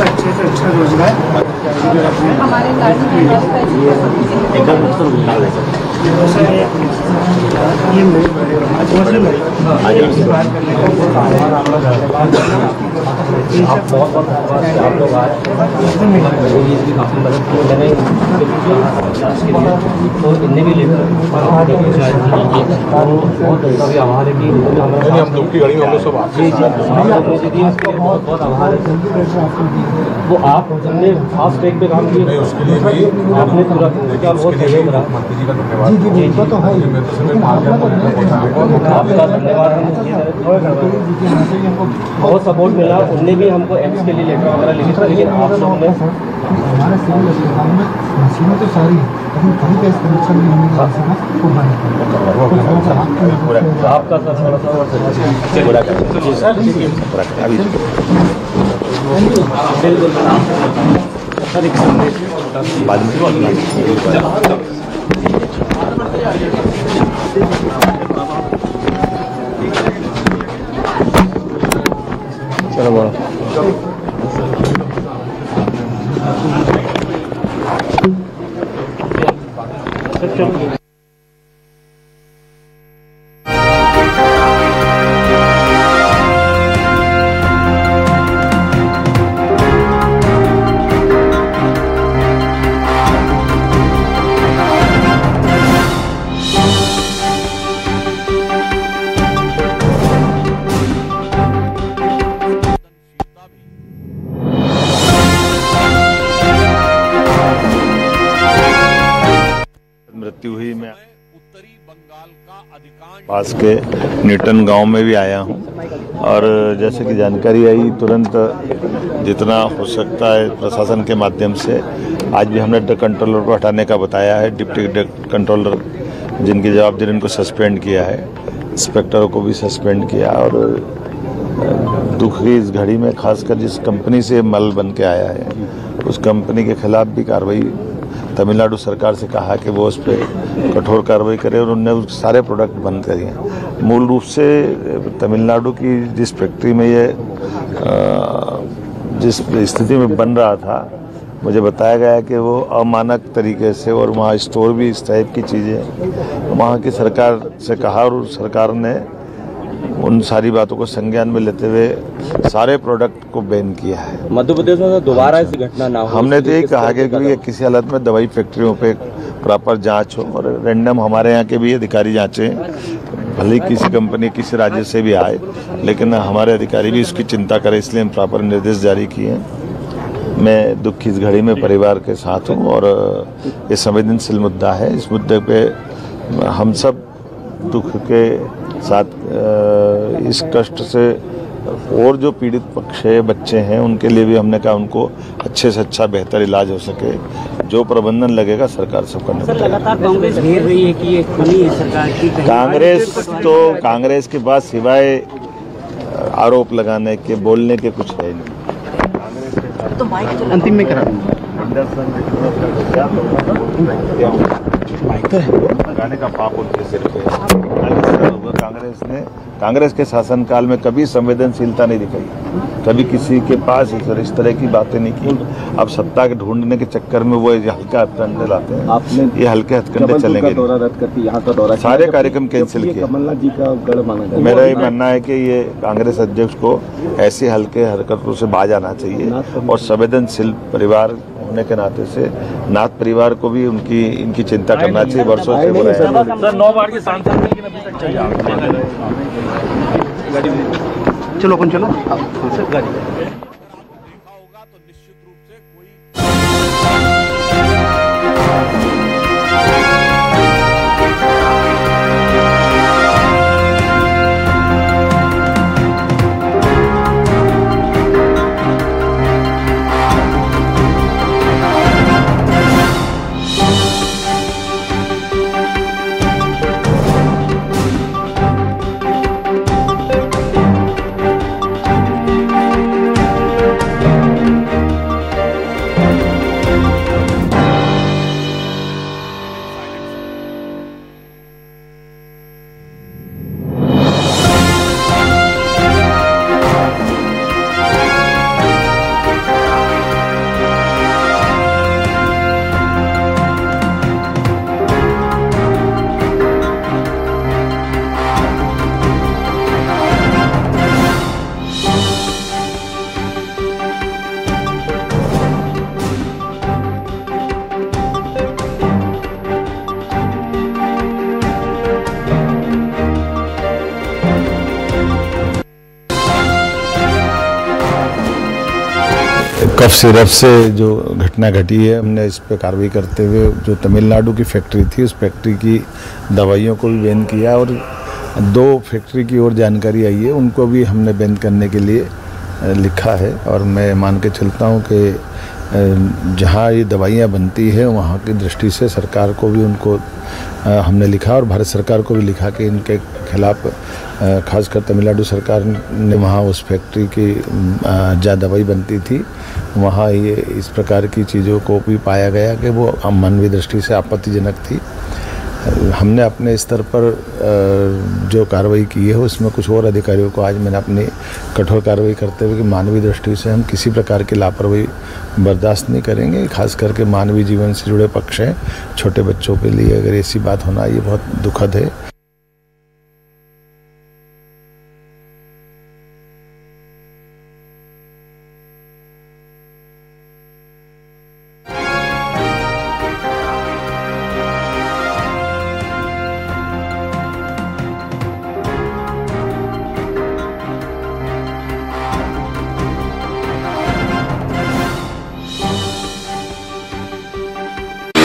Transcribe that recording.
अच्छे से अच्छा रोजगार हमारे हम लोग की गाड़ी में हम लोग सब वो आप फास्ट ट्रैक पे काम किए, उसके लिए भी आपने पूरा बहुत सहयोग करा। मंत्री जी का धन्यवाद। आपका धन्यवाद। बहुत सपोर्ट मिला, उनने भी हमको एम्स के लिए लेटर वगैरह लिखे थे, लेकिन आप लोगों ने हमारे सिविल अस्पताल में मशीनें तो सारी है, लेकिन कहीं का इस कनेक्शन नहीं होने का आपका सर थोड़ा सा सर एक बाद में चलो बोलो। मृत्यु हुई। मैं उत्तरी बंगाल का अधिकांश पास के न्यूटन गांव में भी आया हूं और जैसे कि जानकारी आई तुरंत जितना हो सकता है प्रशासन के माध्यम से आज भी हमने ड्रग कंट्रोलर को हटाने का बताया है। डिप्टी ड्रग कंट्रोलर जिनकी जवाबदेही उनको सस्पेंड किया है, इंस्पेक्टरों को भी सस्पेंड किया और दुख की इस घड़ी में खासकर जिस कंपनी से मल बन के आया है उस कंपनी के खिलाफ भी कार्रवाई तमिलनाडु सरकार से कहा कि वो उस पर कठोर कार्रवाई करे और उनने उस सारे प्रोडक्ट बंद करिए। मूल रूप से तमिलनाडु की जिस फैक्ट्री में ये जिस स्थिति में बन रहा था मुझे बताया गया कि वो अमानक तरीके से और वहाँ स्टोर भी इस टाइप की चीज़ें वहाँ की सरकार से कहा और सरकार ने उन सारी बातों को संज्ञान में लेते हुए सारे प्रोडक्ट को बैन किया है। मध्य प्रदेश में दोबारा ऐसी घटना ना हो, हमने तो ये कहा कि किसी हालत में दवाई फैक्ट्रियों पे प्रॉपर जांच हो और रैंडम हमारे यहाँ के भी अधिकारी जांचें, भले ही किसी कंपनी किसी राज्य से भी आए लेकिन हमारे अधिकारी भी इसकी चिंता करें, इसलिए हम प्रॉपर निर्देश जारी किए। मैं दुख की इस घड़ी में परिवार के साथ हूँ और ये संवेदनशील मुद्दा है। इस मुद्दे पे हम सब दुख के साथ इस कष्ट से और जो पीड़ित पक्ष है बच्चे हैं उनके लिए भी हमने कहा उनको अच्छे से अच्छा बेहतर इलाज हो सके, जो प्रबंधन लगेगा सरकार सब करने को लगातार कांग्रेस घेर रही है कि ये खुली है सरकार की। कांग्रेस के पास सिवाय आरोप लगाने के बोलने के कुछ है नहीं। तो अंतिम में करा लगाने का पाप उनके सिर पे। कांग्रेस के शासनकाल में कभी संवेदनशीलता नहीं दिखाई, कभी किसी के पास इस तरह की बातें नहीं की। अब सत्ता के ढूंढने के चक्कर में वो हल्के हथकंडे लाते हैं। आपने ये हल्के हथकंडे चलेंगे। यहाँ का दौरा सारे कार्यक्रम कैंसिल किए। कमलनाथ जी का गढ़ माना जाता है। मेरा ये मानना है कि ये कांग्रेस अध्यक्ष को ऐसी हल्के हरकतों से बाज आना चाहिए और संवेदनशील परिवार होने के नाते से नाथ परिवार को भी इनकी चिंता करना चाहिए। वर्षों से हो रहा है। 9 बार के सांसद लेकिन अभी तक चाहिए। चलो अपन चलो। कफ सिरप से जो घटना घटी है, हमने इस पर कार्रवाई करते हुए जो तमिलनाडु की फैक्ट्री थी उस फैक्ट्री की दवाइयों को भी बैन किया और 2 फैक्ट्री की और जानकारी आई है उनको भी हमने बैन करने के लिए लिखा है। और मैं मान के चलता हूँ कि जहाँ ये दवाइयाँ बनती है वहाँ की दृष्टि से सरकार को भी उनको हमने लिखा और भारत सरकार को भी लिखा कि इनके खिलाफ खासकर तमिलनाडु सरकार ने वहाँ उस फैक्ट्री की जहाँ दवाई बनती थी वहाँ ये इस प्रकार की चीज़ों को भी पाया गया कि वो मानवीय दृष्टि से आपत्तिजनक थी। हमने अपने स्तर पर जो कार्रवाई की है उसमें कुछ और अधिकारियों को आज मैंने अपनी कठोर कार्रवाई करते हुए कि मानवीय दृष्टि से हम किसी प्रकार की लापरवाही बर्दाश्त नहीं करेंगे। खास करके मानवीय जीवन से जुड़े पक्ष हैं, छोटे बच्चों के लिए अगर ऐसी बात होना ये बहुत दुखद है।